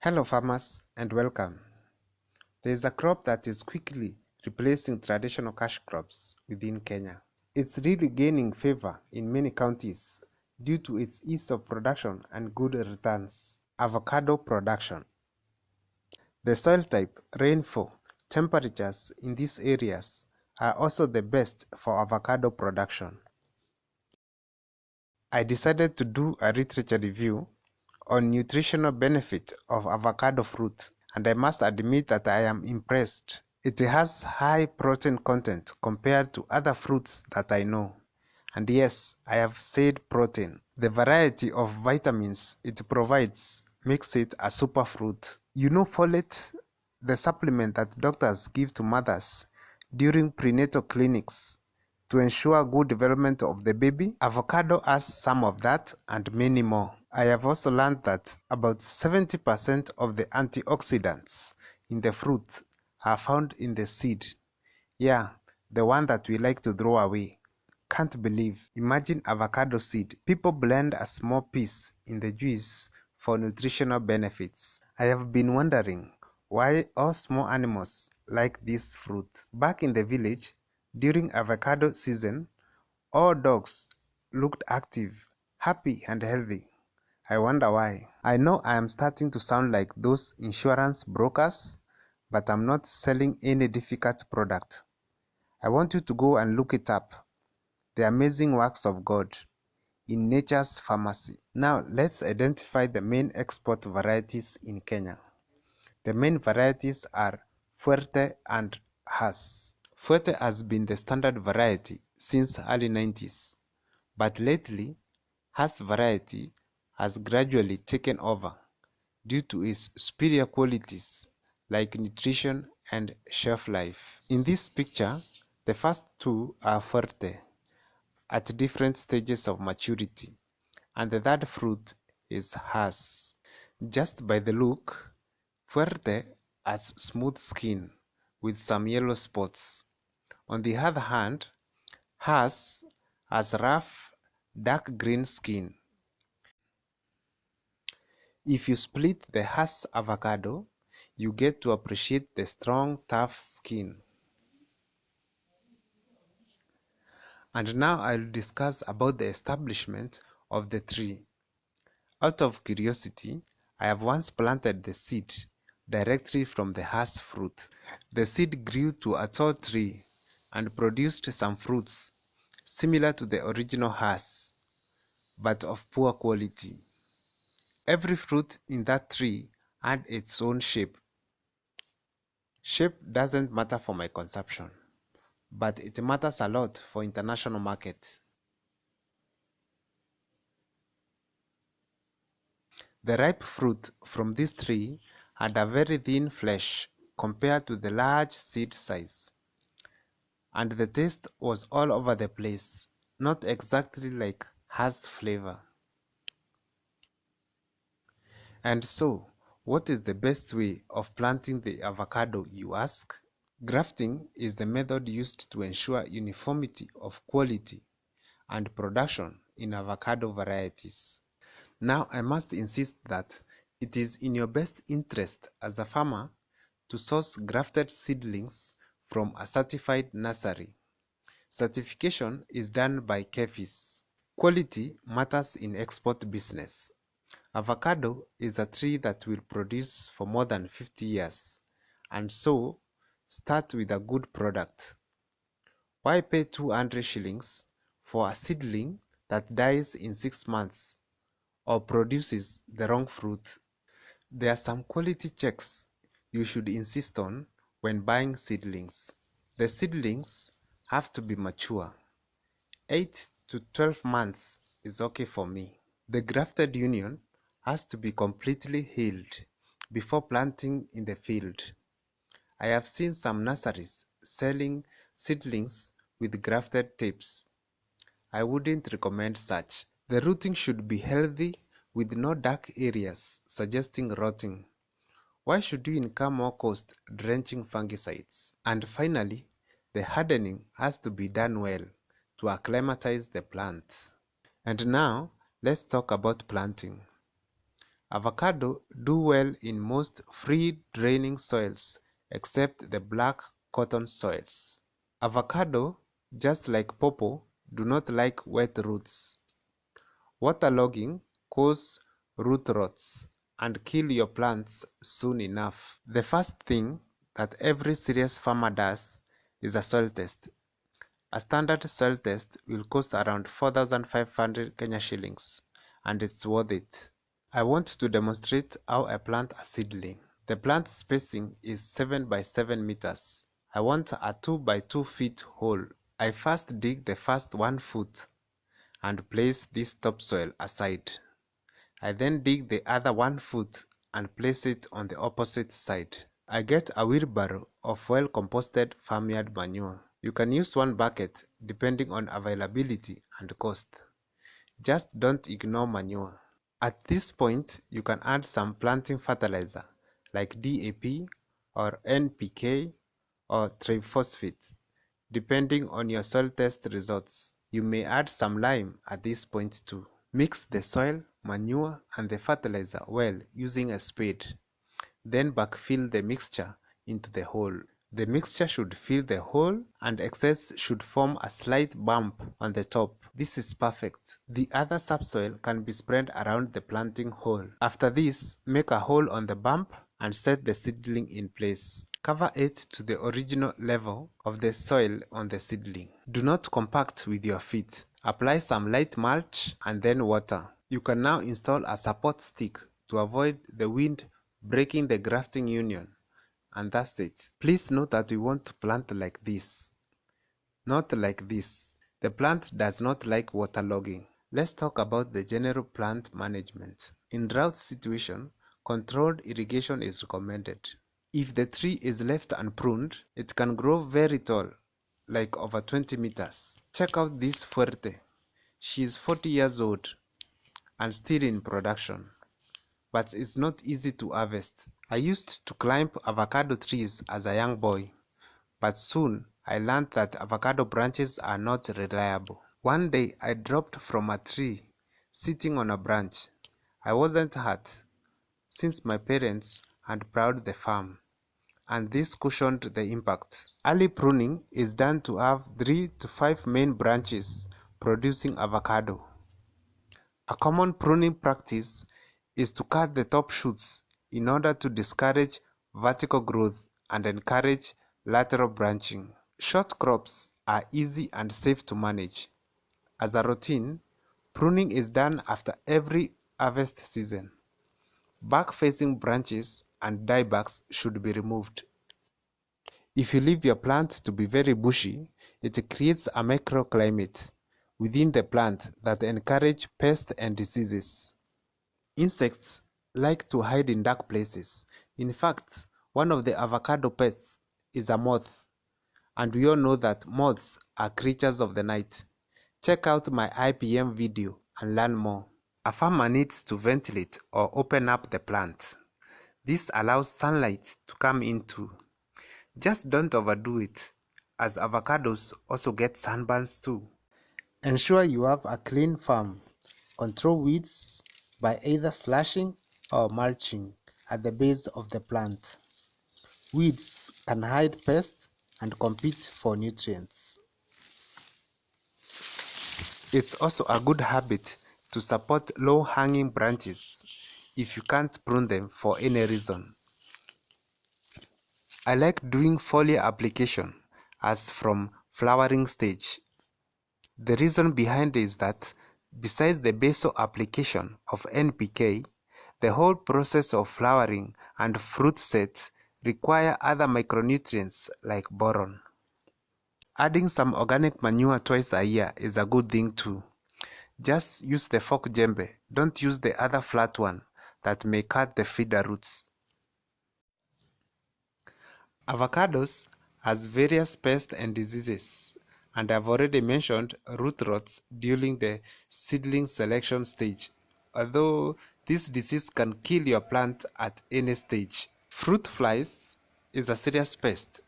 Hello farmers and welcome. There is a crop that is quickly replacing traditional cash crops within Kenya. It's really gaining favor in many counties due to its ease of production and good returns. Avocado production. The soil type, rainfall, temperatures in these areas are also the best for avocado production. I decided to do a literature review on nutritional benefit of avocado fruit, and I must admit that I am impressed. It has high protein content compared to other fruits that I know. And yes, I have said protein. The variety of vitamins it provides makes it a superfruit. You know folate, the supplement that doctors give to mothers during prenatal clinics to ensure good development of the baby? Avocado has some of that and many more. I have also learned that about 70% of the antioxidants in the fruit are found in the seed. Yeah, the one that we like to throw away. Can't believe. Imagine avocado seed. People blend a small piece in the juice for nutritional benefits. I have been wondering why all small animals like this fruit. Back in the village, during avocado season, all dogs looked active, happy and healthy. I wonder why. I know I am starting to sound like those insurance brokers, but I'm not selling any difficult product. I want you to go and look it up. The amazing works of God in nature's pharmacy. Now let's identify the main export varieties in Kenya. The main varieties are Fuerte and Hass. Fuerte has been the standard variety since early 90s, but lately Hass variety has gradually taken over due to its superior qualities like nutrition and shelf life. In this picture, the first two are Fuerte at different stages of maturity, and the third fruit is Hass. Just by the look, Fuerte has smooth skin with some yellow spots. On the other hand, Hass has rough, dark green skin. If you split the Hass avocado, you get to appreciate the strong, tough skin. And now I'll discuss about the establishment of the tree. Out of curiosity, I have once planted the seed directly from the Hass fruit. The seed grew to a tall tree and produced some fruits similar to the original Hass, but of poor quality. Every fruit in that tree had its own shape. Shape doesn't matter for my consumption, but it matters a lot for international markets. The ripe fruit from this tree had a very thin flesh compared to the large seed size, and the taste was all over the place, not exactly like Hass flavor. And so, what is the best way of planting the avocado, you ask? Grafting is the method used to ensure uniformity of quality and production in avocado varieties. Now I must insist that it is in your best interest as a farmer to source grafted seedlings from a certified nursery. Certification is done by KEFIS. Quality matters in export business. Avocado is a tree that will produce for more than 50 years, and so start with a good product. Why pay 200 shillings for a seedling that dies in 6 months or produces the wrong fruit? There are some quality checks you should insist on when buying seedlings. The seedlings have to be mature. 8 to 12 months is okay for me. The grafted union has to be completely healed before planting in the field. I have seen some nurseries selling seedlings with grafted tips. I wouldn't recommend such. The rooting should be healthy with no dark areas suggesting rotting. Why should you incur more cost drenching fungicides? And finally, the hardening has to be done well to acclimatize the plant. And now, let's talk about planting. Avocado do well in most free-draining soils except the black cotton soils. Avocado, just like pawpaw, do not like wet roots. Waterlogging causes root rots and kill your plants soon enough. The first thing that every serious farmer does is a soil test. A standard soil test will cost around 4,500 Kenya shillings, and it's worth it. I want to demonstrate how I plant a seedling. The plant spacing is 7 by 7 meters. I want a 2 by 2 feet hole. I first dig the first 1 foot and place this topsoil aside. I then dig the other 1 foot and place it on the opposite side. I get a wheelbarrow of well-composted farmyard manure. You can use 1 bucket depending on availability and cost. Just don't ignore manure. At this point, you can add some planting fertilizer like DAP or NPK or triphosphate, depending on your soil test results. You may add some lime at this point too. Mix the soil, manure, and the fertilizer well using a spade. Then backfill the mixture into the hole. The mixture should fill the hole and excess should form a slight bump on the top. This is perfect. The other subsoil can be spread around the planting hole. After this, make a hole on the bump and set the seedling in place. Cover it to the original level of the soil on the seedling. Do not compact with your feet. Apply some light mulch and then water. You can now install a support stick to avoid the wind breaking the grafting union. And that's it. Please note that we want to plant like this, not like this. The plant does not like waterlogging. Let's talk about the general plant management. In drought situation, controlled irrigation is recommended. If the tree is left unpruned, it can grow very tall, like over 20 meters. Check out this Fuerte. She is 40 years old and still in production, but it's not easy to harvest. I used to climb avocado trees as a young boy, but soon I learned that avocado branches are not reliable. One day I dropped from a tree sitting on a branch. I wasn't hurt, since my parents had plowed the farm, and this cushioned the impact. Early pruning is done to have 3 to 5 main branches producing avocado. A common pruning practice is to cut the top shoots in order to discourage vertical growth and encourage lateral branching. Short crops are easy and safe to manage. As a routine, pruning is done after every harvest season. Back-facing branches and diebacks should be removed. If you leave your plant to be very bushy, it creates a microclimate within the plant that encourage pests and diseases. Insects like to hide in dark places. In fact, one of the avocado pests is a moth, and we all know that moths are creatures of the night. Check out my IPM video and learn more. A farmer needs to ventilate or open up the plant. This allows sunlight to come in too. Just don't overdo it, as avocados also get sunburns too. Ensure you have a clean farm. Control weeds by either slashing or mulching at the base of the plant. Weeds can hide pests and compete for nutrients. It's also a good habit to support low-hanging branches if you can't prune them for any reason. I like doing foliar application as from flowering stage. The reason behind it is that besides the basal application of NPK, the whole process of flowering and fruit set require other micronutrients like boron. Adding some organic manure twice a year is a good thing too. Just use the fork jembe, don't use the other flat one that may cut the feeder roots. Avocados has various pests and diseases, and I've already mentioned root rots during the seedling selection stage, although this disease can kill your plant at any stage. Fruit flies is a serious pest,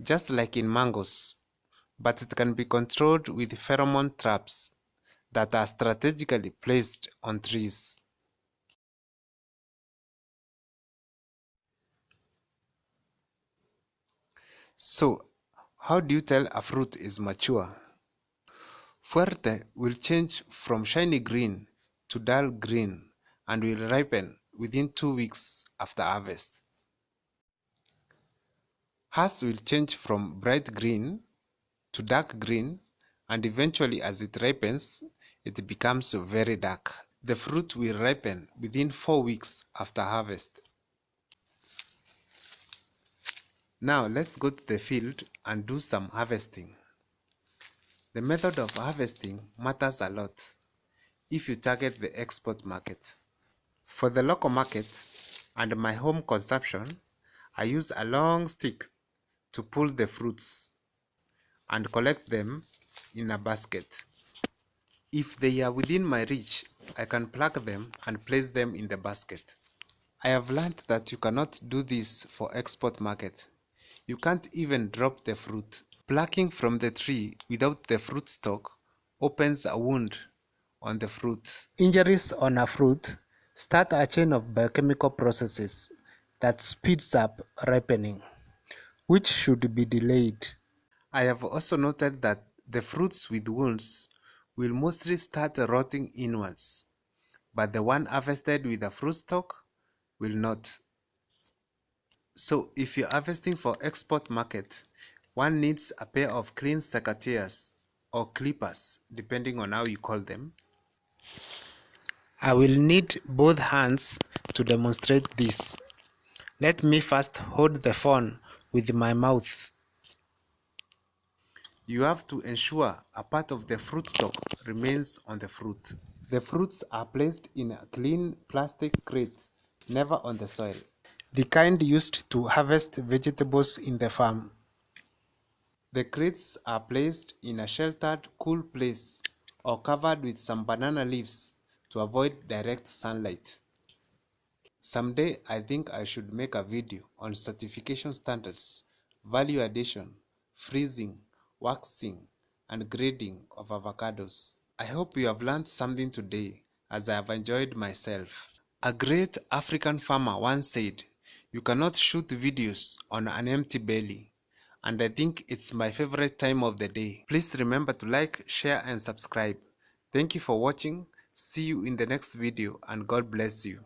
just like in mangoes, but it can be controlled with pheromone traps that are strategically placed on trees. So, how do you tell a fruit is mature? Fuerte will change from shiny green to dull green and will ripen within 2 weeks after harvest. Hass will change from bright green to dark green, and eventually as it ripens, it becomes very dark. The fruit will ripen within 4 weeks after harvest. Now let's go to the field and do some harvesting. The method of harvesting matters a lot if you target the export market. For the local market and my home consumption, I use a long stick to pull the fruits and collect them in a basket. If they are within my reach, I can pluck them and place them in the basket. I have learned that you cannot do this for export market. You can't even drop the fruit. Plucking from the tree without the fruit stalk opens a wound on the fruit. Injuries on a fruit start a chain of biochemical processes that speeds up ripening, which should be delayed. I have also noted that the fruits with wounds will mostly start rotting inwards, but the one harvested with a fruit stalk will not. So if you're harvesting for export market, one needs a pair of clean secateurs or clippers, depending on how you call them. I will need both hands to demonstrate this. Let me first hold the phone with my mouth. You have to ensure a part of the fruit stalk remains on the fruit. The fruits are placed in a clean plastic crate, never on the soil. The kind used to harvest vegetables in the farm. The crates are placed in a sheltered, cool place or covered with some banana leaves to avoid direct sunlight. Someday I think I should make a video on certification standards, value addition, freezing, waxing, and grading of avocados. I hope you have learned something today, as I have enjoyed myself. A great African farmer once said, "You cannot shoot videos on an empty belly." And I think it's my favorite time of the day. Please remember to like, share, and subscribe. Thank you for watching. See you in the next video, and God bless you.